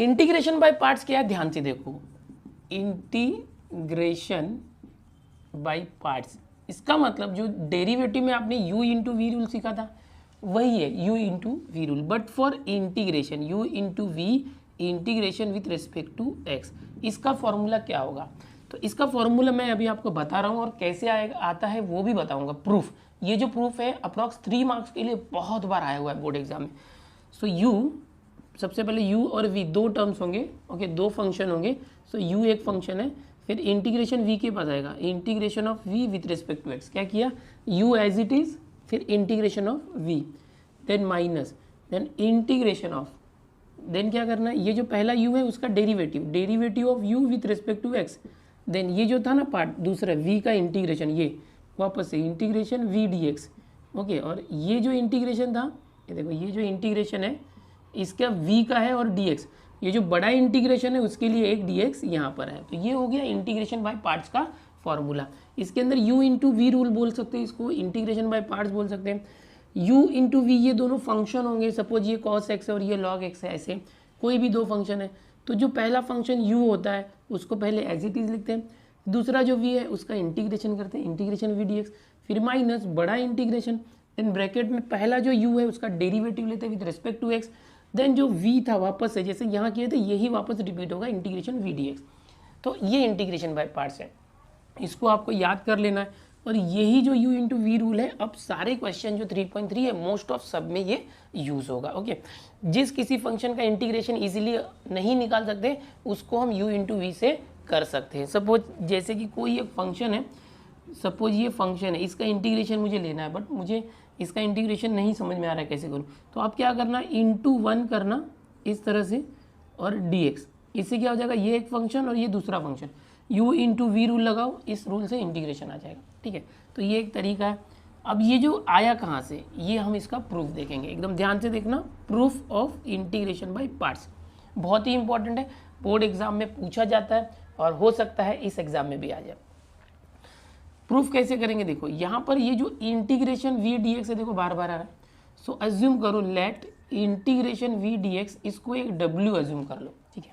Integration by parts क्या है, ध्यान से देखो, इंटीग्रेशन बाय पार्ट्स, इसका मतलब जो डेरिवेटिव में आपने u इंटू वी रूल सीखा था वही है u into v rule, but for integration u into v integration with respect to x। इसका फॉर्मूला क्या होगा, तो इसका फॉर्मूला मैं अभी आपको बता रहा हूँ और कैसे आएगा आता है वो भी बताऊँगा। प्रूफ, ये जो प्रूफ है अप्रॉक्स 3 मार्क्स के लिए बहुत बार आया हुआ है बोर्ड एग्जाम में। सो u, सबसे पहले u और v दो टर्म्स होंगे, ओके, दो फंक्शन होंगे। सो u एक फंक्शन है, फिर इंटीग्रेशन v के पास आएगा, integration of v with respect to x। क्या किया, u एज इट इज, फिर integration of v, then minus, then integration of, then क्या करना है, ये जो पहला u है उसका derivative, derivative of u with respect to x, then ये जो था ना पार्ट दूसरा v का इंटीग्रेशन, ये वापस से इंटीग्रेशन v dx, ओके। और ये जो इंटीग्रेशन था, ये देखो ये जो इंटीग्रेशन है इसका v का है और dx, ये जो बड़ा इंटीग्रेशन है उसके लिए एक dx यहाँ पर है। तो ये हो गया इंटीग्रेशन बाय पार्ट्स का फॉर्मूला। इसके अंदर u इंटू वी रूल बोल सकते हैं, इसको इंटीग्रेशन बाय पार्ट्स बोल सकते हैं। u इंटू वी ये दोनों फंक्शन होंगे, सपोज ये cos x है और ये log x है, ऐसे कोई भी दो फंक्शन है, तो जो पहला फंक्शन u होता है उसको पहले एज इट इज लिखते हैं, दूसरा जो v है उसका इंटीग्रेशन करते हैं, इंटीग्रेशन v dx, फिर माइनस बड़ा इंटीग्रेशन, देन ब्रैकेट में पहला जो u है उसका डेरिवेटिव लेते हैं with respect to x, then जो v था वापस से जैसे यहाँ किए थे यही वापस रिपीट होगा, इंटीग्रेशन v dx। तो ये इंटीग्रेशन बाय पार्ट्स है, इसको आपको याद कर लेना है। और यही जो u इंटू वी रूल है अब सारे क्वेश्चन जो 3.3 है मोस्ट ऑफ सब में ये यूज़ होगा, ओके। जिस किसी फंक्शन का इंटीग्रेशन इजीली नहीं निकाल सकते उसको हम u इंटू वी से कर सकते हैं। सपोज जैसे कि कोई एक फंक्शन है, सपोज ये फंक्शन है, इसका इंटीग्रेशन मुझे लेना है बट मुझे इसका इंटीग्रेशन नहीं समझ में आ रहा है कैसे करूँ, तो आप क्या करना, इंटू 1 करना इस तरह से और dx, इससे क्या हो जाएगा, ये एक फंक्शन और ये दूसरा function, u into v rule लगाओ, इस रूल से इंटीग्रेशन आ जाएगा, ठीक है। तो ये एक तरीका है। अब ये जो आया कहाँ से, ये हम इसका प्रूफ देखेंगे, एकदम ध्यान से देखना। Proof of integration by parts बहुत ही इंपॉर्टेंट है, बोर्ड एग्जाम में पूछा जाता है और हो सकता है इस एग्जाम में भी आ जाए। प्रूफ कैसे करेंगे, देखो यहाँ पर ये जो इंटीग्रेशन v dx है, देखो बार बार आ रहा है, सो अज्यूम करो लेट इंटीग्रेशन v dx, इसको एक w अज्यूम कर लो, ठीक है।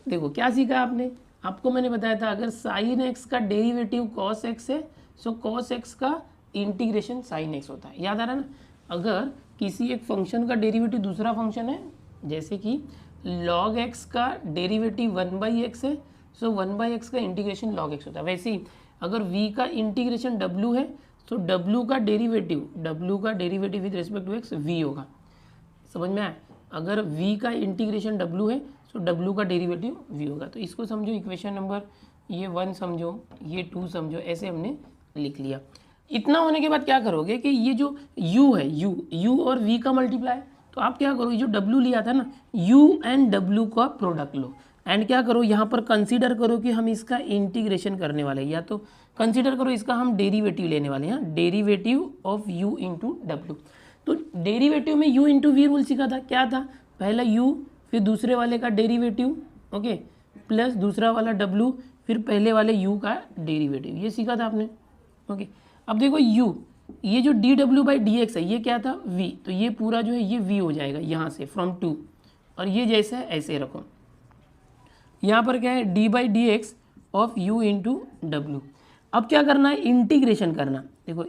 देखो क्या सीखा आपने, आपको मैंने बताया था अगर साइन x का डेरिवेटिव cos x है, सो cos x का इंटीग्रेशन साइन x होता है, याद आ रहा है ना। अगर किसी एक फंक्शन का डेरिवेटिव दूसरा फंक्शन है, जैसे कि log x का डेरिवेटिव 1/x है, सो 1/x का इंटीग्रेशन log x होता है। वैसे ही अगर v का इंटीग्रेशन w है, तो w का derivative with respect to x v होगा, समझ में आया। अगर v का इंटीग्रेशन w है तो w का डेरिवेटिव v होगा। तो इसको समझो इक्वेशन नंबर ये 1 समझो, ये 2 समझो, ऐसे हमने लिख लिया। इतना होने के बाद क्या करोगे कि ये जो u है, u और v का मल्टीप्लाई, तो आप क्या करो, ये जो w लिया था ना, u एंड w का प्रोडक्ट लो एंड क्या करो, यहाँ पर कंसीडर करो कि हम इसका इंटीग्रेशन करने वाले हैं, या तो कंसीडर करो इसका हम डेरिवेटिव लेने वाले हैं, derivative of u into W. तो डेरिवेटिव में u इंटू वी रूल सीखा था, क्या था, पहला u फिर दूसरे वाले का डेरिवेटिव, ओके, प्लस दूसरा वाला w फिर पहले वाले u का डेरिवेटिव, ये सीखा था आपने, ओके। अब देखो u, ये जो dw बाई dx है ये क्या था v, तो ये पूरा जो है ये v हो जाएगा यहाँ से फ्रॉम 2, और ये जैसे है ऐसे रखो। यहाँ पर क्या है d by d x of u into डब्ल्यू। अब क्या करना है, इंटीग्रेशन करना, देखो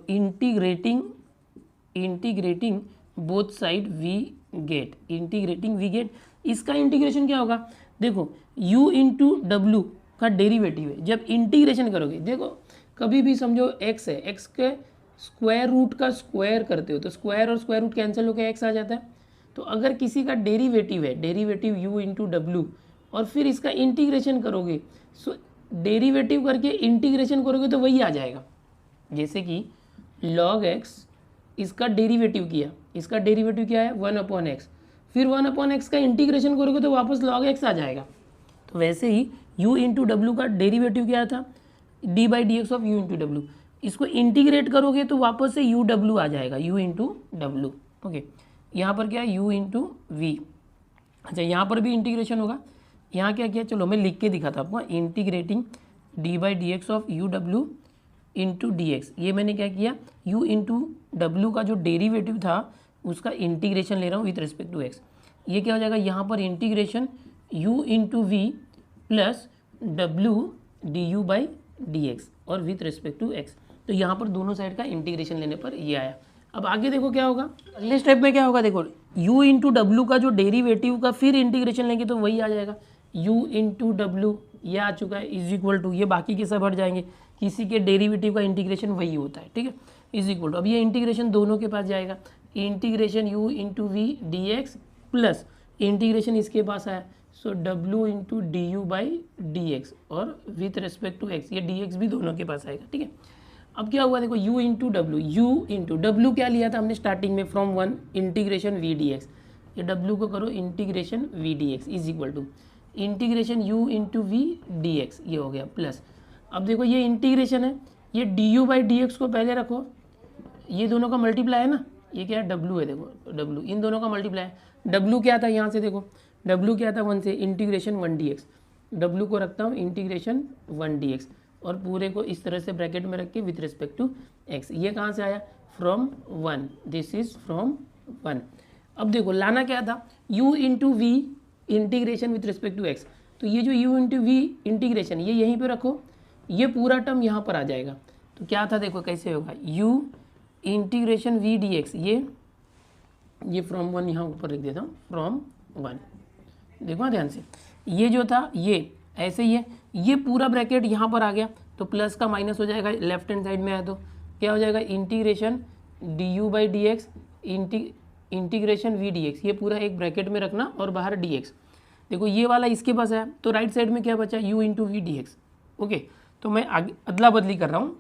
integrating both side we get, integrating we get, इसका इंटीग्रेशन क्या होगा, देखो u इंटू डब्ल्यू का डेरिवेटिव है, जब इंटीग्रेशन करोगे, देखो कभी भी समझो x है, x के स्क्वायर रूट का स्क्वायर करते हो तो स्क्वायर और स्क्वायर रूट कैंसिल होकर x आ जाता है। तो अगर किसी का डेरिवेटिव है, डेरिवेटिव u इंटू डब्ल्यू, और फिर इसका इंटीग्रेशन करोगे, सो डेरिवेटिव करके इंटीग्रेशन करोगे तो वही आ जाएगा। जैसे कि log x, इसका डेरिवेटिव किया, इसका डेरिवेटिव क्या है 1/x, फिर 1/x का इंटीग्रेशन करोगे तो वापस log x आ जाएगा। तो वैसे ही u इंटू डब्ल्यू का डेरिवेटिव क्या था, d by d x of u into W, इसको इंटीग्रेट करोगे तो वापस से u w आ जाएगा, u इंटू डब्ल्यू, ओके। यहाँ पर क्या है u इंटू वी, अच्छा यहाँ पर भी इंटीग्रेशन होगा। यहाँ क्या किया, चलो मैं लिख के दिखाता आपको, integrating d by d x of u w into D x, ये मैंने क्या किया, u इंटू डब्ल्यू का जो डेरिवेटिव था उसका इंटीग्रेशन ले रहा हूँ विथ रिस्पेक्ट टू x, ये क्या हो जाएगा, यहाँ पर integration u into v plus डब्ल्यू d u by d x और विथ रिस्पेक्ट टू एक्स। तो यहाँ पर दोनों साइड का इंटीग्रेशन लेने पर ये आया। अब आगे देखो क्या होगा, अगले स्टेप में क्या होगा, देखो u इंटू डब्ल्यू का जो डेरिवेटिव का फिर इंटीग्रेशन लेंगे तो वही आ जाएगा, u इंटू डब्ल्यू ये आ चुका है इज इक्वल टू, ये बाकी के सब हट जाएंगे, किसी के डेरिवेटिव का इंटीग्रेशन वही होता है, ठीक है, इज इक्वल टू, अब ये इंटीग्रेशन दोनों के पास जाएगा, integration u into v d x plus integration इसके पास आया, so w into d u by d x और विथ रिस्पेक्ट टू x, ये डी एक्स भी दोनों के पास आएगा, ठीक है। अब क्या हुआ देखो u इंटू डब्ल्यू क्या लिया था हमने स्टार्टिंग में from 1 integration v d x, ये w को करो integration v d x is equal to integration u into v d x, ये हो गया प्लस, अब देखो ये इंटीग्रेशन है, ये D u by d x को पहले रखो, ये दोनों का मल्टीप्लाई है ना, ये क्या है w है, देखो w इन दोनों का मल्टीप्लाई है, w क्या था यहाँ से देखो, w क्या था 1 से इंटीग्रेशन 1 डी एक्स, w को रखता हूँ इंटीग्रेशन 1 डी एक्स और पूरे को इस तरह से ब्रैकेट में रख के विथ रिस्पेक्ट टू x, ये कहाँ से आया फ्रॉम 1, दिस इज फ्रॉम 1। अब देखो लाना क्या था u into v integration with respect to x, तो ये जो u इंटू वी इंटीग्रेशन ये यहीं पे रखो, ये पूरा टर्म यहाँ पर आ जाएगा, तो क्या था देखो कैसे होगा u integration v d x, ये फ्रॉम 1 यहाँ ऊपर लिख देता हूँ फ्रॉम 1, देखो ध्यान से, ये जो था ये ऐसे ही है, ये पूरा ब्रैकेट यहाँ पर आ गया तो प्लस का माइनस हो जाएगा, लेफ्ट हैंड साइड में आया तो क्या हो जाएगा integration d u by d x integration v d x, ये पूरा एक ब्रैकेट में रखना और बाहर डी एक्स, देखो ये वाला इसके पास है तो राइट साइड में क्या बचा u into v d x, okay. तो मैं आगे अदला बदली कर रहा हूँ,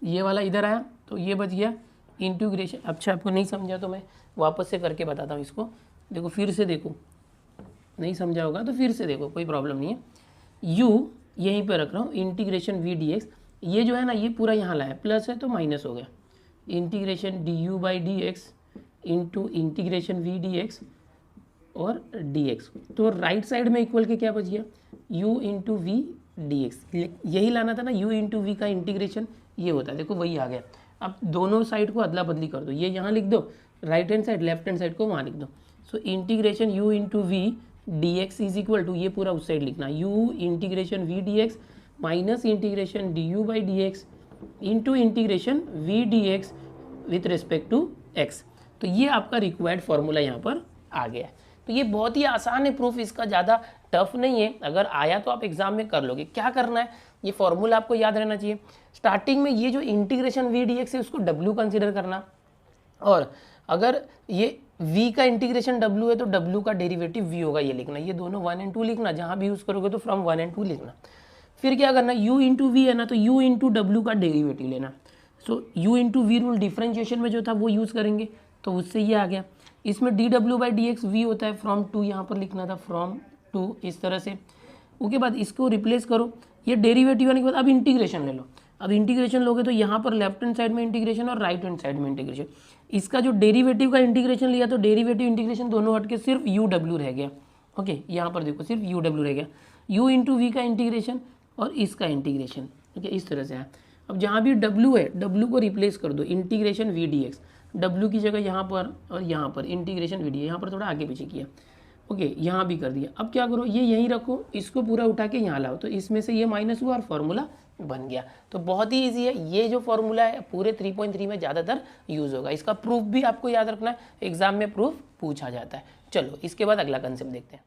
ये वाला इधर आया तो ये बच गया इंटीग्रेशन, अच्छा आपको नहीं समझा तो मैं वापस से करके बताता हूँ इसको, देखो फिर से देखो, नहीं समझा होगा तो फिर से देखो, कोई प्रॉब्लम नहीं है, u यहीं पे रख रहा हूँ इंटीग्रेशन वी डी एक्स, ये जो है ना ये पूरा यहाँ लाया, प्लस है तो माइनस हो गया, integration d u by d x into integration v d x और डी एक्स, तो राइट साइड में इक्वल के क्या बच गया u into v d x, यही लाना था ना, u इंटू वी का इंटीग्रेशन ये होता है, देखो वही आ गया। अब दोनों साइड को अदला बदली कर दो, ये यहाँ लिख दो right hand side, left hand side को वहाँ लिख दो, so integration u into v d x is equal to, ये पूरा उस साइड लिखना u integration v d x minus integration d u by d x into integration v d x with respect to x, तो ये आपका required formula यहाँ पर आ गया है। तो ये बहुत ही आसान है प्रूफ, इसका ज़्यादा टफ नहीं है, अगर आया तो आप एग्जाम में कर लोगे। क्या करना है, ये फॉर्मूला आपको याद रहना चाहिए, स्टार्टिंग में ये जो इंटीग्रेशन वी डी एक्स है उसको w कंसीडर करना, और अगर ये v का इंटीग्रेशन w है तो w का डेरिवेटिव v होगा, ये लिखना, ये दोनों 1 and 2 लिखना, जहाँ भी यूज़ करोगे तो फ्रॉम 1 and 2 लिखना। फिर क्या करना, u इंटू वी है ना तो u इंटू डब्ल्यू का डेरिवेटिव लेना, so u into v rule differentiation में जो था वो यूज़ करेंगे, तो उससे ये आ गया। इसमें डी डब्ल्यू बाई डी एक्स वी होता है फ्रॉम 2, यहाँ पर लिखना था फ्रॉम 2 इस तरह से, उसके बाद इसको रिप्लेस करो, ये डेरिवेटिव आने के बाद अब इंटीग्रेशन ले लो, अब इंटीग्रेशन लोगे तो यहाँ पर लेफ्ट हैंड साइड में इंटीग्रेशन और राइट हैंड साइड में इंटीग्रेशन, इसका जो डेरिवेटिव का इंटीग्रेशन लिया तो डेरिवेटिव इंटीग्रेशन दोनों हट के सिर्फ यू डब्ल्यू रह गया, ओके, यहाँ पर देखो सिर्फ यू डब्ल्यू रह गया, यू इंटू वी का इंटीग्रेशन और इसका इंटीग्रेशन, ओके, इस तरह से है। अब जहाँ भी w है w को रिप्लेस कर दो integration v d x, w की जगह यहाँ पर और यहाँ पर इंटीग्रेशन वी डी, यहाँ पर थोड़ा आगे पीछे किया, ओके, यहाँ भी कर दिया। अब क्या करो, ये यहीं रखो, इसको पूरा उठा के यहाँ लाओ, तो इसमें से ये माइनस हुआ और फॉर्मूला बन गया। तो बहुत ही इजी है, ये जो फॉर्मूला है पूरे 3.3 में ज़्यादातर यूज़ होगा, इसका प्रूफ भी आपको याद रखना है, एग्जाम में प्रूफ पूछा जाता है। चलो इसके बाद अगला कंसेप्ट देखते हैं।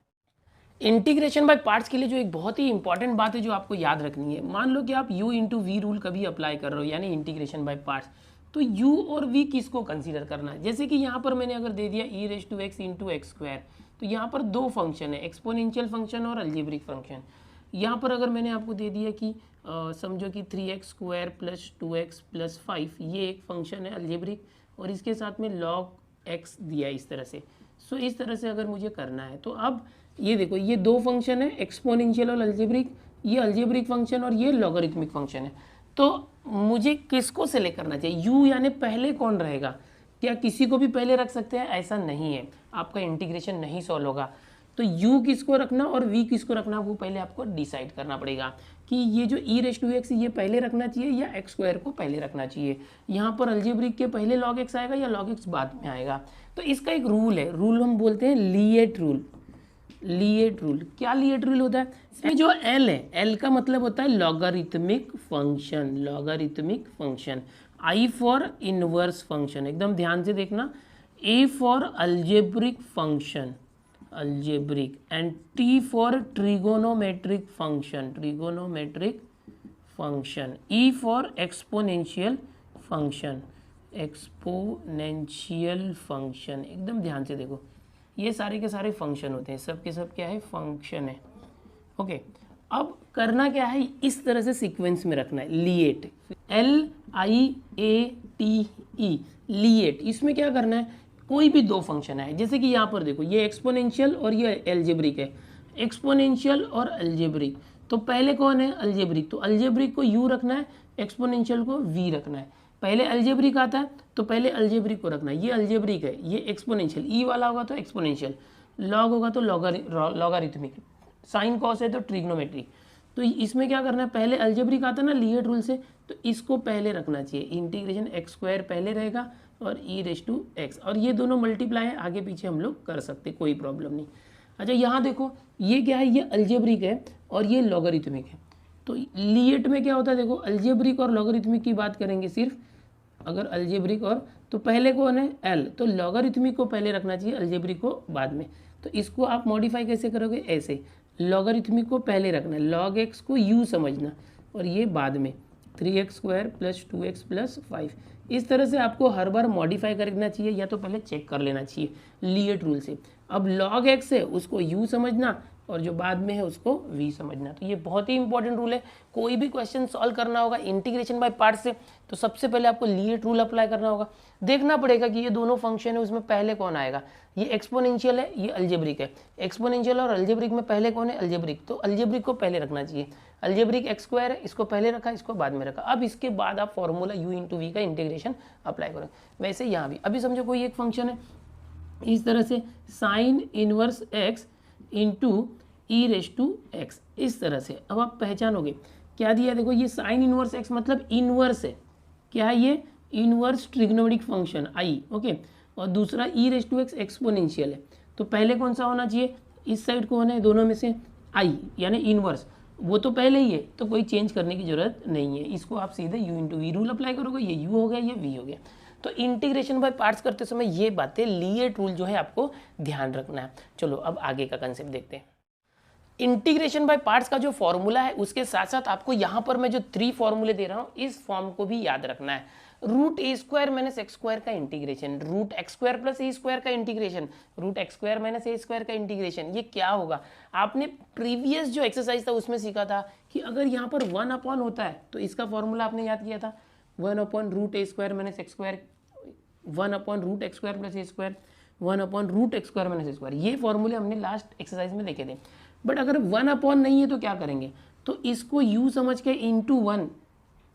इंटीग्रेशन बाय पार्ट्स के लिए जो एक बहुत ही इंपॉर्टेंट बात है जो आपको याद रखनी है, मान लो कि आप u इंटू वी रूल कभी अप्लाई कर रहे हो, यानी इंटीग्रेशन बाय पार्ट्स, तो u और v किसको कंसीडर करना है। जैसे कि यहाँ पर मैंने अगर दे दिया e raise to x into x square, तो यहाँ पर दो फंक्शन है, एक्सपोनेंशियल फंक्शन और अलजेब्रिक फंक्शन। यहाँ पर अगर मैंने आपको दे दिया कि समझो कि 3x square plus 2x plus 5, ये एक फंक्शन है अलजेब्रिक, और इसके साथ में log x दिया इस तरह से, सो इस तरह से अगर मुझे करना है तो अब ये देखो, ये दो फंक्शन है, एक्सपोनेंशियल और अलजेब्रिक, ये अलजेब्रिक फंक्शन और ये लॉगरिथमिक फंक्शन है, तो मुझे किसको सेलेक्ट करना चाहिए, u यानी पहले कौन रहेगा। क्या किसी को भी पहले रख सकते हैं, ऐसा नहीं है, आपका इंटीग्रेशन नहीं सॉल्व होगा, तो u किसको रखना और v किसको रखना वो पहले आपको डिसाइड करना पड़ेगा कि ये जो e रेज टू एक्स ये पहले रखना चाहिए या एक्स स्क्वायर को पहले रखना चाहिए। यहाँ पर अलजेब्रिक के पहले log x आएगा या log x बाद में आएगा। तो इसका एक रूल है, रूल हम बोलते हैं लीएट रूल, लिएट रूल। क्या लिएट रूल होता है? इसमें जो एल है, एल का मतलब होता है logarithmic function, logarithmic function. I for inverse function, एकदम ध्यान से देखना। A for algebraic function, algebraic, and T for trigonometric function, trigonometric function. E for exponential function, exponential function. एकदम ध्यान से देखो, ये सारे के सारे फंक्शन होते हैं, सब के सब क्या है? फंक्शन है। ओके, अब करना क्या है? इस तरह से सीक्वेंस में रखना है। लिएट, LIATE, लिएट। इसमें क्या करना है? कोई भी दो फंक्शन है, जैसे कि यहाँ पर देखो, ये एक्सपोनेंशियल और ये अलजेब्रिक है। एक्सपोनेंशियल और अलजेब्रिक, तो पहले कौन है? अलजेब्रिक। तो अलजेब्रिक को u रखना है, एक्सपोनेंशियल को v रखना है। पहले अलजेब्रिक आता है तो पहले अलजेब्रिक को रखना है। ये अलजेब्रिक है, ये एक्सपोनेंशियल। ई वाला होगा तो एक्सपोनेंशियल, लॉग होगा तो लॉगरिथमिक, साइन कॉस है तो ट्रिग्नोमेट्री। तो इसमें क्या करना है? पहले अलजेब्रिक आता है ना लिएट रूल से, तो इसको पहले रखना चाहिए। इंटीग्रेशन एक्स स्क्वायर पहले रहेगा और e⁻x, और ये दोनों मल्टीप्लाई है, आगे पीछे हम लोग कर सकते, कोई प्रॉब्लम नहीं। अच्छा, यहाँ देखो, ये क्या है? ये अलजेब्रिक है और ये लॉगरिथमिक है। तो लिएट में क्या होता है? देखो, अलजेब्रिक और लॉगरिथमिक की बात करेंगे सिर्फ। अगर अलजेब्रिक और, तो पहले कौन है? एल, तो लॉगरिथमिक को पहले रखना चाहिए, अलजेब्रिक को बाद में। तो इसको आप मॉडिफाई कैसे करोगे? ऐसे, लॉगरिथमिक को पहले रखना, लॉग एक्स को u समझना और ये बाद में 3x² + 2x + 5। इस तरह से आपको हर बार मॉडिफाई करना चाहिए, या तो पहले चेक कर लेना चाहिए लिएट रूल से। अब log x है उसको u समझना और जो बाद में है उसको v समझना। तो ये बहुत ही इंपॉर्टेंट रूल है। कोई भी क्वेश्चन सॉल्व करना होगा इंटीग्रेशन बाय पार्ट से, तो सबसे पहले आपको लिएट रूल अप्लाई करना होगा। देखना पड़ेगा कि ये दोनों फंक्शन है, उसमें पहले कौन आएगा। ये एक्सपोनेंशियल है, ये अलजेब्रिक है। एक्सपोनेंशियल और अलजेब्रिक में पहले कौन है? अलजेब्रिक। तो अलजेब्रिक को पहले रखना चाहिए। अलजेब्रिक x² है, इसको पहले रखा, इसको बाद में रखा। अब इसके बाद आप फॉर्मूला u∗v का इंटीग्रेशन अप्लाई करें। वैसे यहाँ भी अभी समझो कोई एक फंक्शन है, इस तरह से sine inverse x into e⁻x, इस तरह से। अब आप पहचानोगे क्या दिया? देखो, ये साइन इनवर्स x मतलब इनवर्स है। क्या है ये? इनवर्स ट्रिग्नोमेट्रिक फंक्शन आई। ओके, और दूसरा e⁻x एक्सपोनेंशियल है। तो पहले कौन सा होना चाहिए? इस साइड को होना है, दोनों में से आई यानी इनवर्स, वो तो पहले ही है, तो कोई चेंज करने की जरूरत नहीं है। इसको आप सीधे u∗v रूल अप्लाई करोगे, ये u हो गया, ये v हो गया। तो इंटीग्रेशन बाय पार्ट्स करते समय ये बातें, लिएट रूल जो है आपको ध्यान रखना है। चलो अब आगे का कंसेप्ट देखते हैं। इंटीग्रेशन बाय पार्ट्स का जो फॉर्मूला है, उसके साथ साथ आपको यहाँ पर मैं जो 3 फॉर्मूले दे रहा हूँ, इस फॉर्म को भी याद रखना है। √a² - x² का इंटीग्रेशन, √x² + a² का इंटीग्रेशन, √x² - a² का इंटीग्रेशन। ये क्या होगा? आपने प्रीवियस जो एक्सरसाइज था उसमें सीखा था कि अगर यहाँ पर 1 होता है तो इसका फॉर्मूला आपने याद किया था, 1/√a² - x², 1/√x² + a², 1/√x² - a²। ये फॉर्मूले हमने लास्ट एक्सरसाइज में देखे थे। बट अगर 1 नहीं है तो क्या करेंगे? तो इसको u समझ के इंटू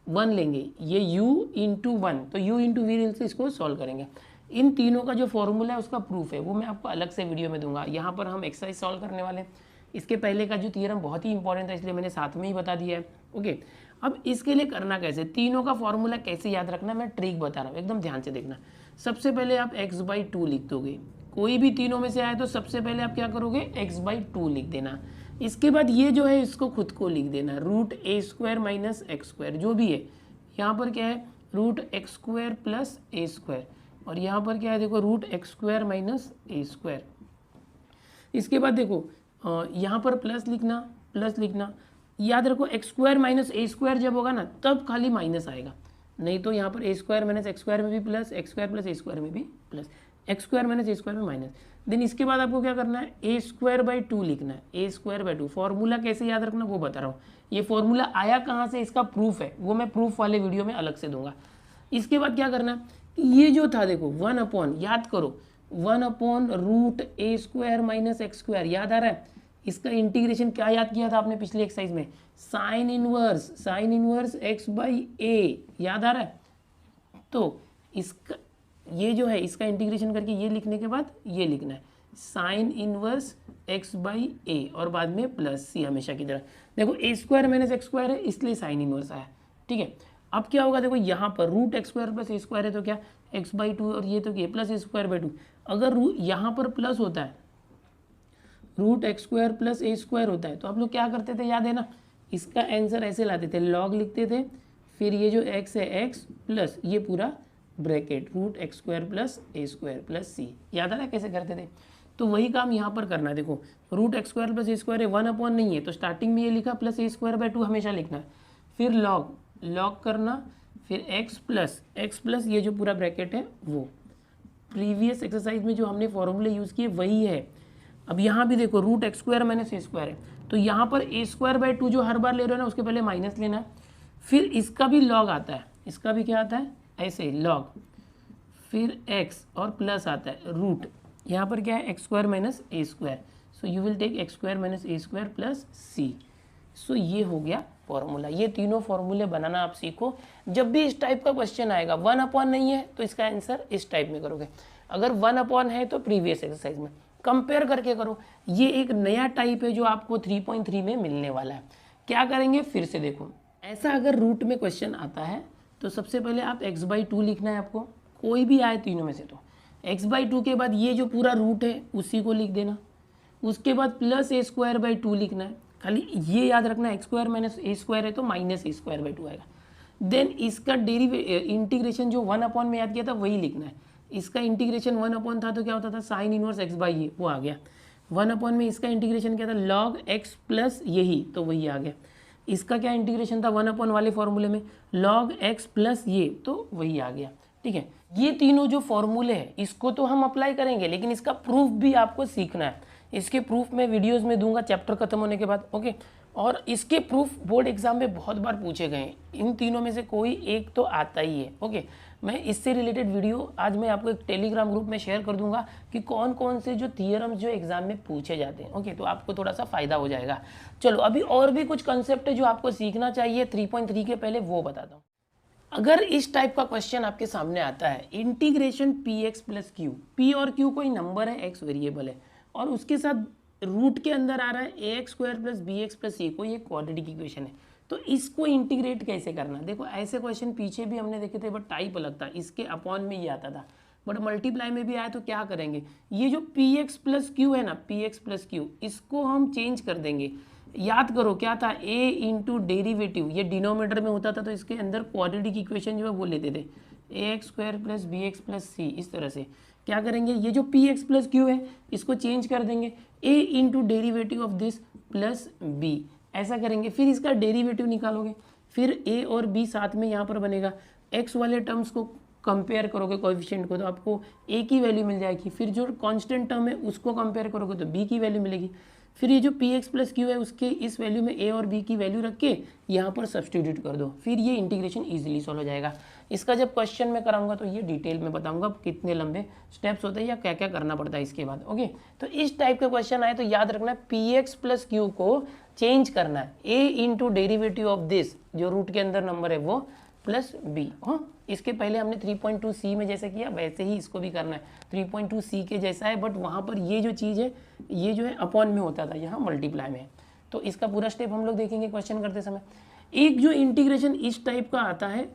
1 लेंगे, ये u इंटू 1, तो u∗v रूल से इसको सॉल्व करेंगे। इन तीनों का जो फॉर्मूला है उसका प्रूफ है, वो मैं आपको अलग से वीडियो में दूंगा। यहाँ पर हम एक्सरसाइज सॉल्व करने वाले हैं। इसके पहले का जो थियरम बहुत ही इंपॉर्टेंट था, इसलिए मैंने साथ में ही बता दिया है। ओके, अब इसके लिए करना कैसे, तीनों का फॉर्मूला कैसे याद रखना, मैं ट्रिक बता रहा हूँ, एकदम ध्यान से देखना। सबसे पहले आप x/2 लिख दोगे, कोई भी तीनों में से आए तो सबसे पहले आप क्या करोगे? x/2 लिख देना। इसके बाद ये जो है इसको खुद को लिख देना, √a² - x², जो भी है। यहाँ पर क्या है? √x² + a², और यहाँ पर क्या है? देखो, √x² - a²। इसके बाद देखो, यहाँ पर प्लस लिखना। याद रखो, x² - a² जब होगा ना, तब खाली माइनस आएगा, नहीं तो यहाँ पर a² - x² में भी प्लस, x² + a² में भी प्लस, x² - a² में माइनस। देन इसके बाद आपको क्या करना है? a²/2 लिखना है, a²/2। फॉर्मूला कैसे याद रखना वो बता रहा हूँ। ये फॉर्मूला आया कहाँ से, इसका प्रूफ है, वो मैं प्रूफ वाले वीडियो में अलग से दूंगा। इसके बाद क्या करना है? ये जो था देखो, 1/, याद करो, 1/√a² - x², याद आ रहा है? इसका इंटीग्रेशन क्या याद किया था आपने पिछली एक्सरसाइज में? साइन इनवर्स x/a, याद आ रहा है? तो इसका ये जो है, इसका इंटीग्रेशन करके ये लिखने के बाद ये लिखना है, साइन इनवर्स x/a, और बाद में प्लस c हमेशा की तरह। देखो, a² - x² है, इसलिए साइन इनवर्स आया। ठीक है, अब क्या होगा? देखो, यहाँ पर √x² + a² है, तो क्या? x/2, और ये तो a + a²/2। अगर यहाँ पर प्लस होता है root x square plus a square होता है, तो आप लोग क्या करते थे याद है ना, इसका आंसर ऐसे लाते थे, लॉग लिखते थे, फिर ये जो x है x प्लस ये पूरा bracket root x square plus a square plus c, याद आ रहा है कैसे करते थे। तो वही काम यहाँ पर करना है। देखो root x square plus a square है, 1 नहीं है तो स्टार्टिंग में ये लिखा प्लस ए स्क्वायर बाय 2 हमेशा लिखना है, फिर लॉग करना, फिर x प्लस ये जो पूरा ब्रैकेट है वो प्रीवियस एक्सरसाइज में जो हमने फॉर्मूले यूज़ किए वही है। अब यहाँ भी देखो root x square minus a square है, तो यहाँ पर ए स्क्वायर बाय 2 जो हर बार ले रहे हो ना उसके पहले माइनस लेना है, फिर इसका भी लॉग आता है, इसका भी क्या आता है ऐसे लॉग, फिर x और प्लस आता है रूट, यहाँ पर क्या है x square minus a square, so you will take x square minus a square plus c. So ये हो गया फॉर्मूला। ये तीनों फॉर्मूले बनाना आप सीखो, जब भी इस टाइप का क्वेश्चन आएगा 1 नहीं है तो इसका आंसर इस टाइप में करोगे, अगर 1 है तो प्रीवियस एक्सरसाइज में कंपेयर करके करो। ये एक नया टाइप है जो आपको 3.3 में मिलने वाला है। क्या करेंगे फिर से देखो, ऐसा अगर रूट में क्वेश्चन आता है तो सबसे पहले आप x/2 लिखना है आपको, कोई भी आए तीनों में से, तो x/2 के बाद ये जो पूरा रूट है उसी को लिख देना, उसके बाद प्लस ए स्क्वायर बाई 2 लिखना है, खाली ये याद रखना x square minus a square है तो माइनस ए स्क्वायर बाई 2 आएगा। देन इसका इंटीग्रेशन जो 1 में याद किया था वही लिखना है, इसका इंटीग्रेशन 1 था तो क्या होता था साइन इनवर्स एक्स बाई ये, वो आ गया। 1 में इसका इंटीग्रेशन क्या था लॉग एक्स प्लस यही, तो वही आ गया। इसका क्या इंटीग्रेशन था 1 वाले फॉर्मूले में लॉग एक्स प्लस ये, तो वही आ गया। ठीक है, ये तीनों जो फॉर्मूले हैं इसको तो हम अप्लाई करेंगे, लेकिन इसका प्रूफ भी आपको सीखना है। इसके प्रूफ मैं वीडियोस में दूंगा चैप्टर खत्म होने के बाद, ओके। और इसके प्रूफ बोर्ड एग्जाम में बहुत बार पूछे गए हैं, इन तीनों में से कोई एक तो आता ही है, ओके। मैं इससे रिलेटेड वीडियो आज मैं आपको एक टेलीग्राम ग्रुप में शेयर कर दूंगा कि कौन कौन से जो थियरम्स जो एग्जाम में पूछे जाते हैं, ओके। तो आपको थोड़ा सा फायदा हो जाएगा। चलो अभी और भी कुछ कंसेप्ट है जो आपको सीखना चाहिए 3.3 के पहले, वो बताता हूँ। अगर इस टाइप का क्वेश्चन आपके सामने आता है, integration P x plus Q, P और क्यू कोई नंबर है, एक्स वेरिएबल है, और उसके साथ रूट के अंदर आ रहा है a x square plus b x plus c, कोई एक क्वाड्रेटिक इक्वेशन है, तो इसको इंटीग्रेट कैसे करना। देखो ऐसे क्वेश्चन पीछे भी हमने देखे थे बट टाइप अलग था, इसके अपॉन में ये आता था, बट मल्टीप्लाई में भी आया तो क्या करेंगे, ये जो पी एक्स प्लस क्यू है ना, पी एक्स प्लस क्यू, इसको हम चेंज कर देंगे। याद करो क्या था, ए इंटू डेरीवेटिव, ये डिनोमिनेटर में होता था तो इसके अंदर क्वाड्रेटिक इक्वेशन जो है वो लेते थे, a x square plus b x plus c. इस तरह से क्या करेंगे, ये जो पी एक्स प्लस क्यू है इसको चेंज कर देंगे, a into derivative of this plus b, ऐसा करेंगे। फिर इसका डेरिवेटिव निकालोगे, फिर ए और बी साथ में यहाँ पर बनेगा, एक्स वाले टर्म्स को कंपेयर करोगे कोएफिशिएंट को तो आपको ए की वैल्यू मिल जाएगी, फिर जो कांस्टेंट टर्म है उसको कंपेयर करोगे तो बी की वैल्यू मिलेगी, फिर ये जो पी एक्स प्लस क्यू है उसके इस वैल्यू में ए और बी की वैल्यू रख के यहाँ पर सब्सटीट्यूट कर दो, फिर ये इंटीग्रेशन ईजिली सॉल्व हो जाएगा। इसका जब क्वेश्चन में कराऊंगा तो ये डिटेल में बताऊंगा कितने लंबे स्टेप्स होते हैं या क्या क्या करना पड़ता है इसके बाद, ओके। तो इस टाइप का क्वेश्चन आए तो याद रखना पी एक्स प्लस क्यू को चेंज करना है, ए इंटू डेरीवेटिव ऑफ दिस जो रूट के अंदर नंबर है वो प्लस बी। हाँ, इसके पहले हमने 3.2 सी में जैसे किया वैसे ही इसको भी करना है, 3.2 सी के जैसा है, बट वहाँ पर ये जो चीज़ है ये जो है अपॉन में होता था, यहाँ मल्टीप्लाई में है। तो इसका पूरा स्टेप हम लोग देखेंगे क्वेश्चन करते समय। एक जो इंटीग्रेशन इस टाइप का आता है,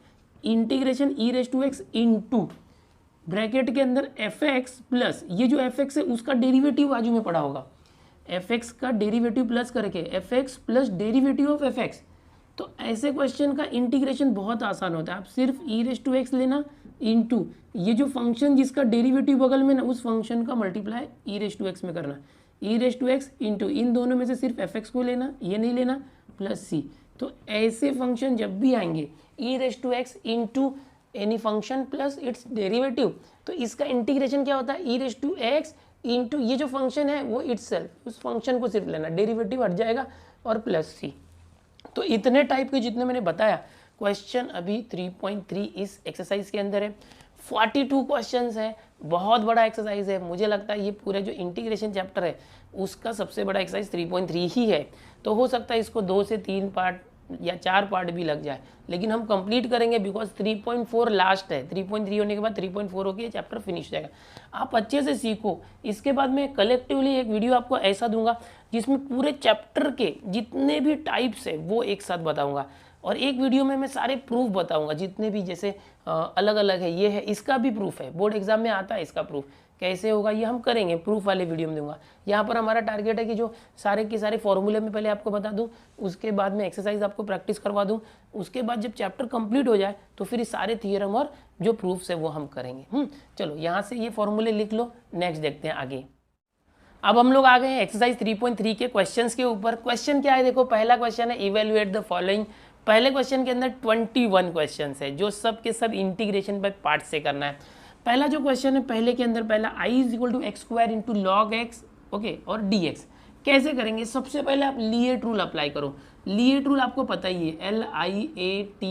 integration e raise to x into bracket के अंदर एफ एक्स प्लस ये जो एफ एक्स है उसका डेरिवेटिव बाजू में पड़ा होगा, एफ एक्स का डेरिवेटिव प्लस करके F x plus derivative of F x. तो ऐसे क्वेश्चन का इंटीग्रेशन बहुत आसान होता है, आप सिर्फ ई रेज टू एक्स लेना इंटू ये जो फंक्शन जिसका डेरिवेटिव बगल में ना उस फंक्शन का multiply e raise to x में करना, e raise to x into इन दोनों में से सिर्फ एफ एक्स को लेना, ये नहीं लेना, प्लस सी। तो ऐसे फंक्शन जब भी आएंगे e raise to x into any function plus its derivative, तो इसका इंटीग्रेशन क्या होता है, e raise to x into ये जो फंक्शन है वो इटसेल्फ, उस फंक्शन को सिर्फ लेना, डेरिवेटिव हट जाएगा और प्लस सी। तो इतने टाइप के जितने मैंने बताया क्वेश्चन अभी 3.3 इस एक्सरसाइज के अंदर है। 42 क्वेश्चंस है, बहुत बड़ा एक्सरसाइज है। मुझे लगता है ये पूरा जो इंटीग्रेशन चैप्टर है उसका सबसे बड़ा एक्सरसाइज 3.3 ही है, तो हो सकता है इसको 2 से 3 पार्ट या 4 पार्ट भी लग जाए, लेकिन हम कंप्लीट करेंगे बिकॉज 3.4 लास्ट है। 3.3 होने के बाद 3.4 होकर ये चैप्टर फिनिश हो जाएगा। आप अच्छे से सीखो। इसके बाद मैं कलेक्टिवली एक वीडियो आपको ऐसा दूंगा जिसमें पूरे चैप्टर के जितने भी टाइप्स है वो एक साथ बताऊंगा, और एक वीडियो में मैं सारे प्रूफ बताऊंगा जितने भी, जैसे अलग अलग है, ये है, इसका भी प्रूफ है, बोर्ड एग्जाम में आता है इसका प्रूफ, कैसे होगा ये हम करेंगे, प्रूफ वाले वीडियो में दूंगा। यहाँ पर हमारा टारगेट है कि जो सारे के सारे फॉर्मूले में पहले आपको बता दूँ, उसके बाद में एक्सरसाइज आपको प्रैक्टिस करवा दूँ, उसके बाद जब चैप्टर कंप्लीट हो जाए तो फिर सारे थियरम और जो प्रूफ्स है वो हम करेंगे। चलो यहाँ से ये फॉर्मूले लिख लो, नेक्स्ट देखते हैं आगे। अब हम लोग आ गए हैं एक्सरसाइज 3.3 के क्वेश्चंस के ऊपर। क्वेश्चन क्या है, देखो पहला क्वेश्चन है इवेल्युएट द फॉलोइंग। पहले क्वेश्चन के अंदर 21 क्वेश्चंस है जो सब के सब इंटीग्रेशन बाय पार्ट से करना है। पहला जो क्वेश्चन है, पहले के अंदर पहला i = x² into log x, okay, और dx कैसे करेंगे। सबसे पहले आप लिएट रूल अप्लाई करो। लिएट रूल आपको पता ही है, LIATE,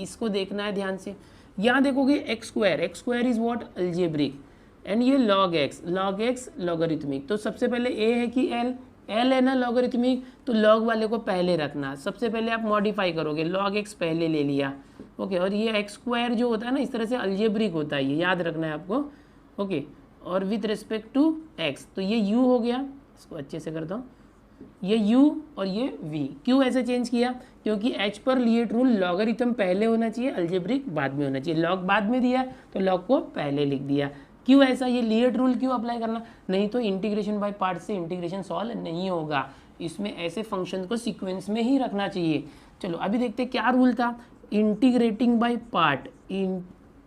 इसको देखना है ध्यान से। यहाँ देखोगे x² is what, algebraic, and ये लॉग एक्स लॉगरिथमिक। तो सबसे पहले a है कि l है ना लॉगरिथमिक, तो लॉग वाले को पहले रखना। सबसे पहले आप मॉडिफाई करोगे, लॉग एक्स पहले ले लिया, ओके, और ये x² जो होता है ना इस तरह से अलजेब्रिक होता है, ये याद रखना है आपको, ओके, और विथ रिस्पेक्ट टू x, तो ये u हो गया, इसको अच्छे से करता हूँ, ये u और ये v। क्यों ऐसे चेंज किया, क्योंकि h पर लिएट रूल लॉगरिथम पहले होना चाहिए, अलजेब्रिक बाद में होना चाहिए। लॉग बाद में दिया तो लॉग को पहले लिख दिया। क्यों ऐसा, ये लिएट रूल क्यों अप्लाई करना, नहीं तो इंटीग्रेशन बाय पार्ट से इंटीग्रेशन सॉल्व नहीं होगा। इसमें ऐसे फंक्शन को सीक्वेंस में ही रखना चाहिए। चलो अभी देखते हैं क्या रूल था, integrating by part,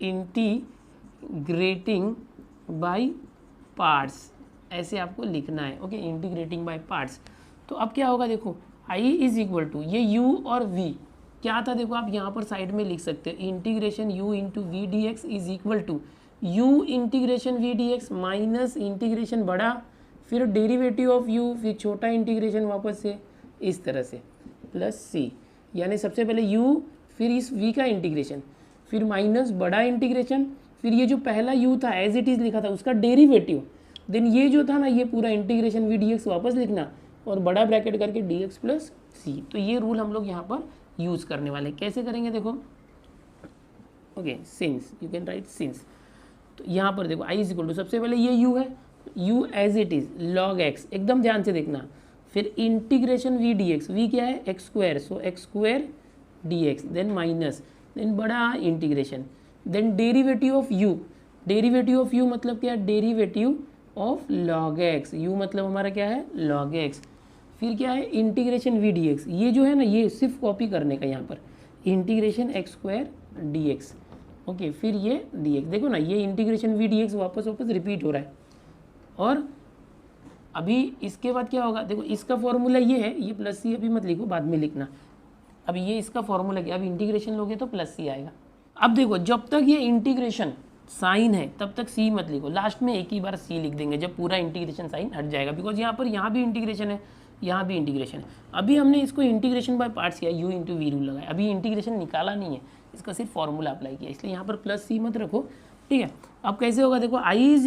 integrating by parts, ऐसे आपको लिखना है, ओके, इंटीग्रेटिंग बाय पार्ट्स। तो अब क्या होगा, देखो i = ये u और v क्या था, देखो आप यहाँ पर साइड में लिख सकते हो, integration u into v d x is equal to u integration v d x minus integration बड़ा, फिर डेरिवेटिव ऑफ u, फिर छोटा इंटीग्रेशन वापस से इस तरह से प्लस c, यानी सबसे पहले u, फिर इस v का इंटीग्रेशन, फिर माइनस बड़ा इंटीग्रेशन, फिर ये जो पहला u था एज इट इज़ लिखा था उसका डेरिवेटिव, देन ये जो था ना ये पूरा इंटीग्रेशन वी डी एक्स वापस लिखना और बड़ा ब्रैकेट करके डी एक्स प्लस सी। तो ये रूल हम लोग यहाँ पर यूज़ करने वाले हैं। कैसे करेंगे देखो, okay, since, you can write since. तो यहाँ पर देखो i = सबसे पहले ये u है, u as it is log x, एकदम ध्यान से देखना, फिर integration v d x, v क्या है x², सो x² dx, then minus, then बड़ा integration, then derivative of u। Derivative of u मतलब क्या है, derivative of log x, u मतलब हमारा क्या है लॉग एक्स, फिर क्या है इंटीग्रेशन वी डी एक्स, ये जो है ना ये सिर्फ कॉपी करने का, यहाँ पर इंटीग्रेशन x² dx, ओके, फिर ये dx, देखो ना ये इंटीग्रेशन वी डी एक्स वापस रिपीट हो रहा है। और अभी इसके बाद क्या होगा, देखो इसका फॉर्मूला ये है, ये प्लस सी अभी मत लिखो, बाद में लिखना। अभी ये इसका फॉर्मूला क्या, अब इंटीग्रेशन लोगे तो प्लस सी आएगा। अब देखो जब तक ये इंटीग्रेशन साइन है तब तक सी मत लिखो, लास्ट में एक ही बार सी लिख देंगे जब पूरा इंटीग्रेशन साइन हट जाएगा, बिकॉज यहाँ भी इंटीग्रेशन है, यहाँ भी इंटीग्रेशन है। अभी हमने इसको इंटीग्रेशन बाय पार्ट्स किया, u इंटू वी रूल लगाया, अभी इंटीग्रेशन निकाला नहीं है, इसका सिर्फ फॉर्मूला अप्लाई किया, इसलिए यहाँ पर प्लस सी मत रखो, ठीक है। अब कैसे होगा, देखो i =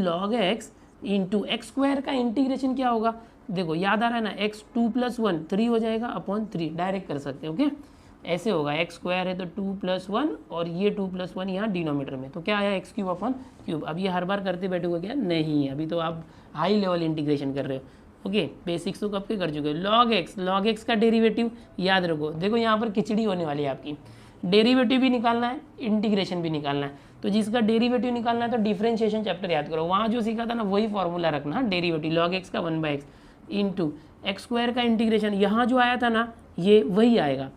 log x into x² का इंटीग्रेशन क्या होगा, देखो याद आ रहा है ना, x2 + 1 3 हो जाएगा अपॉन 3, डायरेक्ट कर सकते हैं, ओके, ऐसे होगा, x² है तो 2 + 1 और ये 2 + 1 यहाँ डिनोमीटर में, तो क्या आया x³ अपॉन क्यूब। अब ये हर बार करते बैठोगे क्या, नहीं, अभी तो आप हाई लेवल इंटीग्रेशन कर रहे हो, ओके, बेसिक्स तो कब के कर चुके हो। लॉग एक्स का डेरिवेटिव याद रखो, देखो यहाँ पर खिचड़ी होने वाली है आपकी, डेरिवेटिव भी निकालना है, इंटीग्रेशन भी निकालना है। तो जिसका डेरिवेटिव निकालना है तो डिफरेंशिएशन चैप्टर याद करो, वहाँ जो सीखा था ना वही फॉर्मूला रखना, डेरिवेटिव लॉग एक्स का 1/x इंटू x² का इंटीग्रेशन, यहाँ जो आया था ना ये वही आएगा,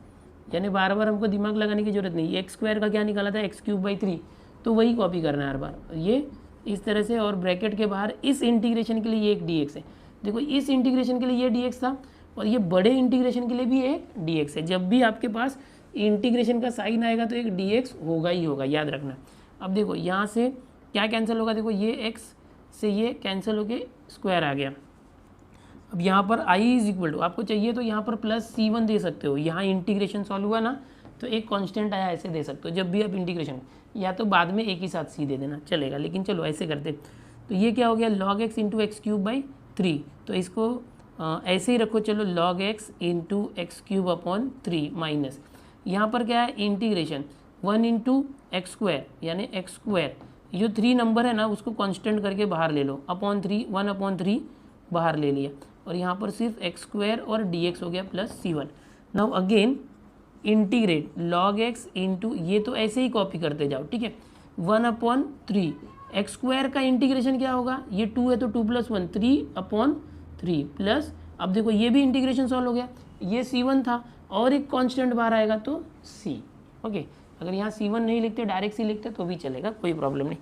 यानी बार बार हमको दिमाग लगाने की जरूरत नहीं। x² का क्या निकाला था, x³/3, तो वही कॉपी करना है हर बार, ये इस तरह से, और ब्रैकेट के बाहर इस इंटीग्रेशन के लिए ये एक dx है, देखो इस इंटीग्रेशन के लिए ये dx था और ये बड़े इंटीग्रेशन के लिए भी एक dx है। जब भी आपके पास इंटीग्रेशन का साइन आएगा तो एक dx होगा ही होगा, याद रखना। अब देखो यहाँ से क्या कैंसिल होगा, देखो ये x से ये कैंसिल होके स्क्वायर आ गया। अब यहाँ पर i = आपको चाहिए तो यहाँ पर प्लस c1 दे सकते हो, यहाँ इंटीग्रेशन सॉल्व हुआ ना तो एक कांस्टेंट आया ऐसे दे सकते हो जब भी आप इंटीग्रेशन, या तो बाद में एक ही साथ c दे देना चलेगा, लेकिन चलो ऐसे करते। तो ये क्या हो गया, log x इंटू x³/3, तो इसको ऐसे ही रखो, चलो log x into x³/3 minus, यहाँ पर क्या है इंटीग्रेशन 1 इंटू x² यानी x², जो 3 नंबर है ना उसको कांस्टेंट करके बाहर ले लो, अपॉन 3, 1/3 बाहर ले लिया, और यहाँ पर सिर्फ x² और dx हो गया plus c1। Now again integrate log x into, ये तो ऐसे ही कॉपी करते जाओ, ठीक है, 1/3 एक्स स्क्वायर का इंटीग्रेशन क्या होगा, ये 2 है तो 2 + 1 3/3 प्लस, अब देखो ये भी इंटीग्रेशन सॉल्व हो गया, ये C1 था और एक कांस्टेंट बाहर आएगा तो C। ओके, अगर यहाँ C1 नहीं लिखते डायरेक्ट C लिखते तो भी चलेगा, कोई प्रॉब्लम नहीं।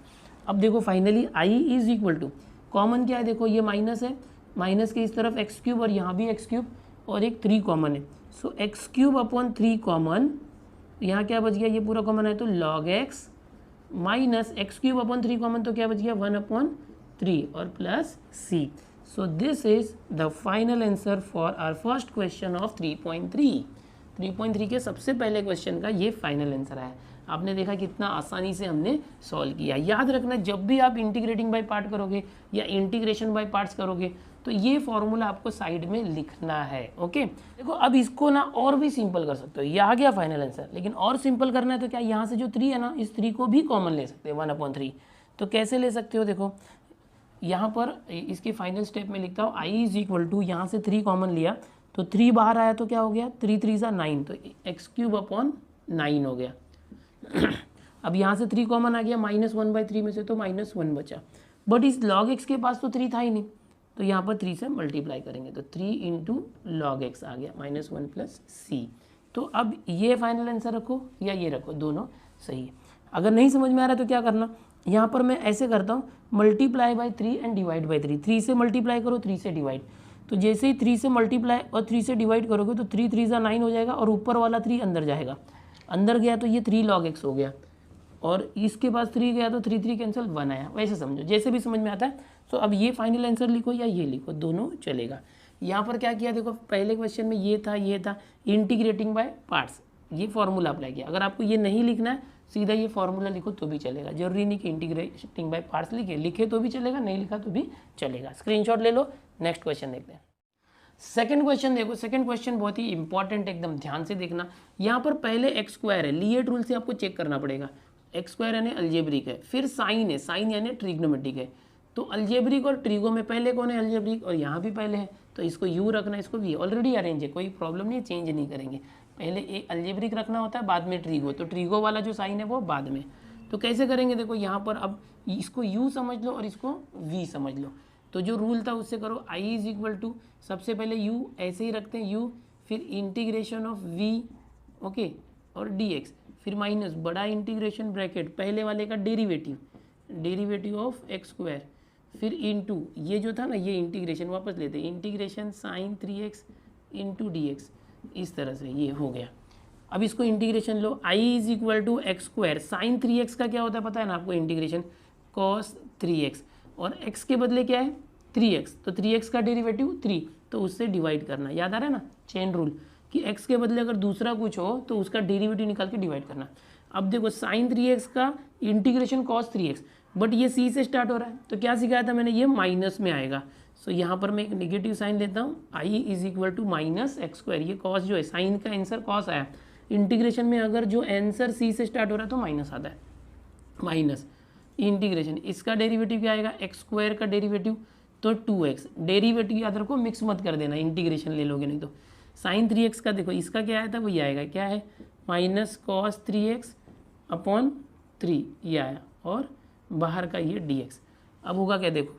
अब देखो finally I is equal to, common क्या है, देखो ये माइनस है, माइनस के इस तरफ x³ और यहाँ भी x³ और एक 3 कॉमन है, सो x³/3 कॉमन, यहाँ क्या बच गया, ये पूरा कॉमन है तो log x minus x³/3 common तो क्या बच गया 1/3 और plus c। So this is the final answer for our first question of 3.3। 3.3 के सबसे पहले क्वेश्चन का ये फाइनल आंसर है। आपने देखा कितना आसानी से हमने सॉल्व किया। याद रखना जब भी आप इंटीग्रेटिंग बाय पार्ट करोगे या इंटीग्रेशन बाय पार्ट्स करोगे तो ये फॉर्मूला आपको साइड में लिखना है। ओके, देखो अब इसको ना और भी सिंपल कर सकते हो, ये आ गया फाइनल आंसर, लेकिन और सिंपल करना है तो क्या, यहाँ से जो 3 है ना, इस 3 को भी कॉमन ले सकते हैं 1/3। तो कैसे ले सकते हो, देखो यहाँ पर इसके फाइनल स्टेप में लिखता हूँ I इज इक्वल टू, यहाँ से 3 कॉमन लिया तो 3 बाहर आया तो क्या हो गया, 3 3 = 9 तो x³/9 हो गया। अब यहाँ से 3 कॉमन आ गया, -1/3 में से तो -1 बचा, बट इस log x के पास तो 3 था ही नहीं, तो यहाँ पर 3 से मल्टीप्लाई करेंगे तो 3 × log x आ गया -1 + c। तो अब ये फाइनल आंसर रखो या ये रखो, दोनों सही है। अगर नहीं समझ में आ रहा है तो क्या करना, यहाँ पर मैं ऐसे करता हूँ, multiply by 3 and divide by 3। 3 से मल्टीप्लाई करो, 3 से डिवाइड, तो जैसे ही 3 से मल्टीप्लाई और 3 से डिवाइड करोगे तो 3 3 = 9 हो जाएगा और ऊपर वाला 3 अंदर जाएगा, अंदर गया तो ये 3 log x हो गया और इसके पास 3 गया तो 3 3 कैंसिल 1 आया। वैसे समझो, जैसे भी समझ में आता है। तो अब ये फाइनल आंसर लिखो या ये लिखो, दोनों चलेगा। यहाँ पर क्या किया, देखो पहले क्वेश्चन में ये था इंटीग्रेटिंग बाय पार्ट्स, ये फॉर्मूला अप्लाई किया। अगर आपको ये नहीं लिखना है, सीधा ये फॉर्मूला लिखो तो भी चलेगा, जरूरी नहीं कि इंटीग्रेटिंग बाय पार्ट्स लिखे तो भी चलेगा, नहीं लिखा तो भी चलेगा। स्क्रीनशॉट ले लो, नेक्स्ट क्वेश्चन देखते हैं। सेकंड क्वेश्चन देखो, सेकंड क्वेश्चन बहुत ही इंपॉर्टेंट, एकदम ध्यान से देखना। यहाँ पर पहले x² है, लिएट रूल से आपको चेक करना पड़ेगा। x² यानी अलजेब्रिक है, फिर साइन है, साइन यानी ट्रिग्नोमेट्रिक है। तो अलजेब्रिक और ट्रिगो में पहले कौन है, अलजेब्रिक, और यहाँ भी पहले है, तो इसको u रखना, इसको v, ऑलरेडी अरेंज है, कोई प्रॉब्लम नहीं, चेंज नहीं करेंगे। पहले एक अलजेब्रिक रखना होता है, बाद में ट्रिगो, तो ट्रिगो वाला जो साइन है वो बाद में। तो कैसे करेंगे, देखो यहाँ पर अब इसको u समझ लो और इसको v समझ लो। तो जो रूल था उससे करो, I इज इक्वल टू, सबसे पहले u ऐसे ही रखते हैं u, फिर इंटीग्रेशन ऑफ v, ओके, और dx, फिर माइनस बड़ा इंटीग्रेशन ब्रैकेट, पहले वाले का डेरिवेटिव ऑफ x², फिर इनटू ये जो था ना, ये इंटीग्रेशन वापस लेते हैं, integration sin 3x into dx, इस तरह से ये हो गया। अब इसको इंटीग्रेशन लो, I is equal to x², sine 3x का क्या होता है पता है ना आपको, इंटीग्रेशन cos 3x, और x के बदले क्या है 3x, तो 3x का डेरिवेटिव 3, तो उससे डिवाइड करना। याद आ रहा है ना चेन रूल, कि x के बदले अगर दूसरा कुछ हो तो उसका डेरिवेटिव निकाल के डिवाइड करना। अब देखो sin 3x का इंटीग्रेशन cos 3x, बट ये c से स्टार्ट हो रहा है, तो क्या सिखाया था मैंने, ये माइनस में आएगा। सो यहाँ पर मैं एक नेगेटिव साइन लेता हूँ, I is equal to -x², ये cos जो है, साइन का आंसर cos आया, इंटीग्रेशन में अगर जो आंसर c से स्टार्ट हो रहा है तो माइनस आता है, माइनस इंटीग्रेशन, इसका डेरिवेटिव क्या आएगा, x² का डेरिवेटिव तो 2x, डेरिवेटिव याद रखो, मिक्स मत कर देना, इंटीग्रेशन ले लोगे नहीं तो। sin 3x का देखो, इसका क्या आया था वही आएगा, क्या है -cos 3x/3, ये आया, और बाहर का ये dx। अब होगा क्या, देखो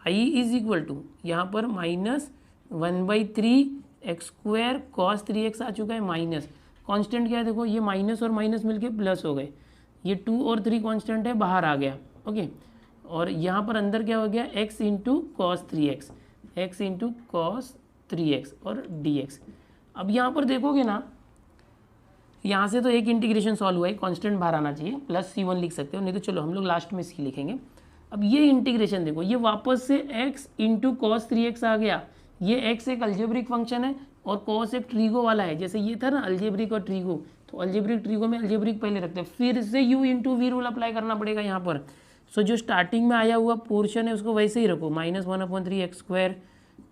I इज इक्वल टू, यहाँ पर -1/3 x² cos 3x आ चुका है, माइनस कांस्टेंट क्या है, देखो ये माइनस और माइनस मिलके प्लस हो गए, ये 2 और 3 कांस्टेंट है, बाहर आ गया, ओके। और यहाँ पर अंदर क्या हो गया, x इंटू cos 3x और dx। अब यहाँ पर देखोगे ना, यहाँ से तो एक इंटीग्रेशन सॉल्व हुआ है, कांस्टेंट बाहर आना चाहिए, +c1 लिख सकते हो, नहीं तो चलो हम लोग लास्ट में c लिखेंगे। अब ये इंटीग्रेशन देखो, ये वापस से x इंटू cos 3x आ गया, ये x एक अलजेब्रिक फंक्शन है और cos एक ट्रीगो वाला है, जैसे ये था ना अलजेब्रिक और ट्रीगो, तो अलजेब्रिक ट्रीगो में अलजेब्रिक पहले रखते हैं, फिर से u into v rule apply करना पड़ेगा यहाँ पर। सो जो स्टार्टिंग में आया हुआ पोर्शन है उसको वैसे ही रखो, -1/3 x²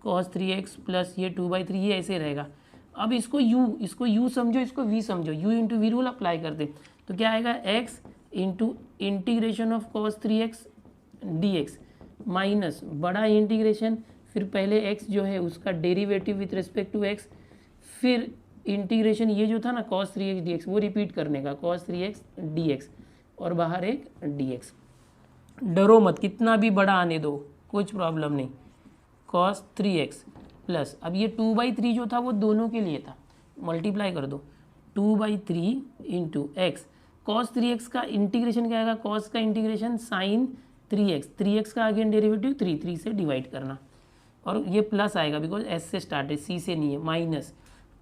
cos 3x प्लस ये 2/3, ये ऐसे रहेगा। अब इसको u समझो, इसको v समझो, u into v rule apply करते, तो क्या आएगा, x into integration of cos 3x dx minus बड़ा इंटीग्रेशन, फिर पहले x जो है उसका derivative with respect to x, फिर इंटीग्रेशन ये जो था ना cos 3x dx वो रिपीट करने का, cos 3x dx, और बाहर एक dx। डरो मत, कितना भी बड़ा आने दो, कुछ प्रॉब्लम नहीं। cos 3x प्लस, अब ये 2/3 जो था वो दोनों के लिए था, मल्टीप्लाई कर दो 2/3 इंटू एक्स। cos 3x का इंटीग्रेशन क्या आएगा, cos का इंटीग्रेशन sin 3x, 3x का अगेन डेरिवेटिव 3 से डिवाइड करना, और ये प्लस आएगा बिकॉज s से स्टार्ट है, c से नहीं है, माइनस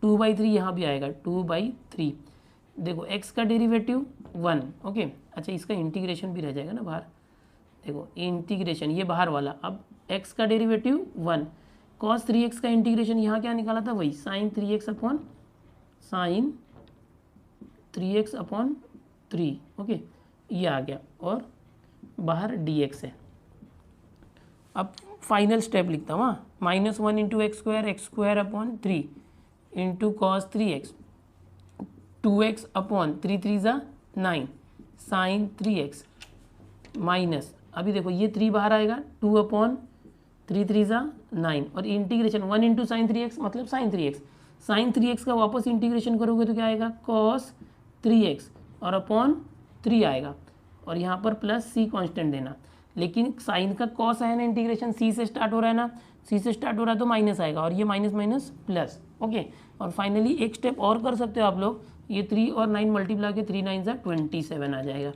2/3 यहाँ भी आएगा 2/3। देखो x का डेरिवेटिव 1, ओके। अच्छा इसका इंटीग्रेशन भी रह जाएगा ना बाहर, देखो इंटीग्रेशन ये बाहर वाला, अब x का डेरिवेटिव 1, cos 3x का इंटीग्रेशन यहाँ क्या निकाला था, वही sin 3x अपॉन 3, ओके ये आ गया, और बाहर dx है। अब फाइनल स्टेप लिखता हूँ, -1 into x² upon 3 into cos 3x, 2x upon 3 × 9 sin 3x minus, अभी देखो ये 3 बाहर आएगा, 2 अपॉन 3 9, और इंटीग्रेशन 1 इंटू साइन 3x मतलब sin 3x का वापस इंटीग्रेशन करोगे तो क्या आएगा, cos 3x और अपॉन 3 आएगा, और यहाँ पर प्लस c कांस्टेंट देना, लेकिन साइन का कॉस है ना, इंटीग्रेशन c से स्टार्ट हो रहा है ना, c से स्टार्ट हो रहा है तो माइनस आएगा, और ये माइनस माइनस प्लस, ओके। और फाइनली एक स्टेप और कर सकते हो आप लोग, ये 3 और 9 मल्टीप्लाई के 3 9 27 आ जाएगा,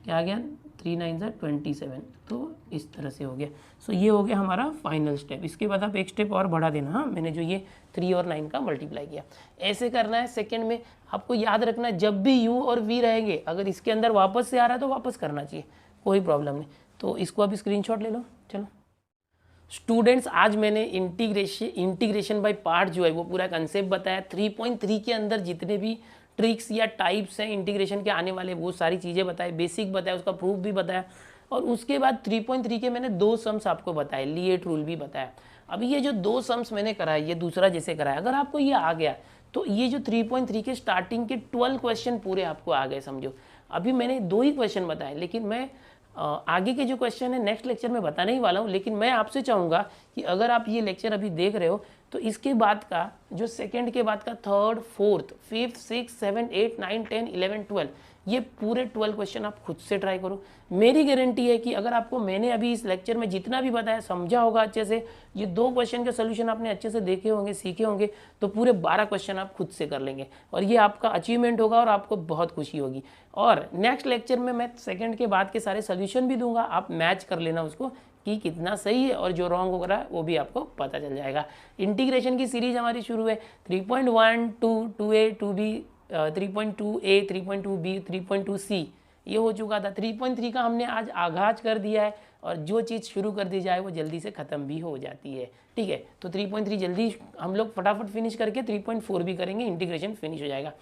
क्या आ गया 3 9 27, तो इस तरह से हो गया। सो ये हो गया हमारा फाइनल स्टेप। इसके बाद आप एक स्टेप और बढ़ा देना, हाँ मैंने जो ये 3 और 9 का मल्टीप्लाई किया, ऐसे करना है। सेकंड में आपको याद रखना है, जब भी u और v रहेंगे, अगर इसके अंदर वापस से आ रहा है तो वापस करना चाहिए, कोई प्रॉब्लम नहीं। तो इसको अभी स्क्रीनशॉट ले लो। चलो स्टूडेंट्स, आज मैंने इंटीग्रेशन बाय पार्ट जो है वो पूरा कंसेप्ट बताया। 3.3 के अंदर जितने भी ट्रिक्स या टाइप्स हैं इंटीग्रेशन के आने वाले, वो सारी चीज़ें बताए, बेसिक बताया, उसका प्रूफ भी बताया, और उसके बाद 3.3 के मैंने 2 सम्स आपको बताए, लिएट रूल भी बताया। अभी ये जो 2 सम्स मैंने कराया, ये दूसरा जैसे कराया, अगर आपको ये आ गया तो ये जो 3.3 के स्टार्टिंग के 12 क्वेश्चन पूरे आपको आ गए समझो। अभी मैंने 2 ही क्वेश्चन बताए, लेकिन मैं आगे के जो क्वेश्चन है नेक्स्ट लेक्चर में बताने ही वाला हूँ। लेकिन मैं आपसे चाहूँगा कि अगर आप ये लेक्चर अभी देख रहे हो तो इसके बाद का जो सेकंड के बाद का 3rd 4th 5th 6th 7th 8th 9th 10th 11th 12 ये पूरे 12 क्वेश्चन आप खुद से ट्राई करो। मेरी गारंटी है कि अगर आपको मैंने अभी इस लेक्चर में जितना भी बताया समझा होगा अच्छे से, ये 2 क्वेश्चन के सोल्यूशन आपने अच्छे से देखे होंगे, सीखे होंगे, तो पूरे 12 क्वेश्चन आप खुद से कर लेंगे, और ये आपका अचीवमेंट होगा और आपको बहुत खुशी होगी। और नेक्स्ट लेक्चर में मैं सेकंड के बाद के सारे सोल्यूशन भी दूंगा, आप मैच कर लेना उसको कि कितना सही है, और जो रॉन्ग हो रहा है वो भी आपको पता चल जाएगा। इंटीग्रेशन की सीरीज हमारी शुरू है, 3.1 2 2a 2b 3.2a 3.2b 3.2c ये हो चुका था। 3.3 का हमने आज आगाज कर दिया है, और जो चीज़ शुरू कर दी जाए वो जल्दी से ख़त्म भी हो जाती है, ठीक है। तो 3.3 जल्दी हम लोग फटाफट फिनिश करके 3.4 भी करेंगे, इंटीग्रेशन फिनिश हो जाएगा।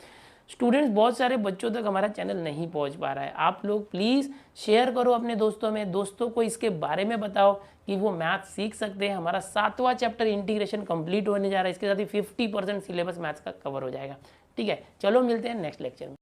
स्टूडेंट्स, बहुत सारे बच्चों तक हमारा चैनल नहीं पहुंच पा रहा है, आप लोग प्लीज़ शेयर करो अपने दोस्तों में, दोस्तों को इसके बारे में बताओ कि वो मैथ सीख सकते हैं। हमारा 7वां चैप्टर इंटीग्रेशन कंप्लीट होने जा रहा है, इसके साथ ही 50% सिलेबस मैथ्स का कवर हो जाएगा, ठीक है। चलो मिलते हैं नेक्स्ट लेक्चर में।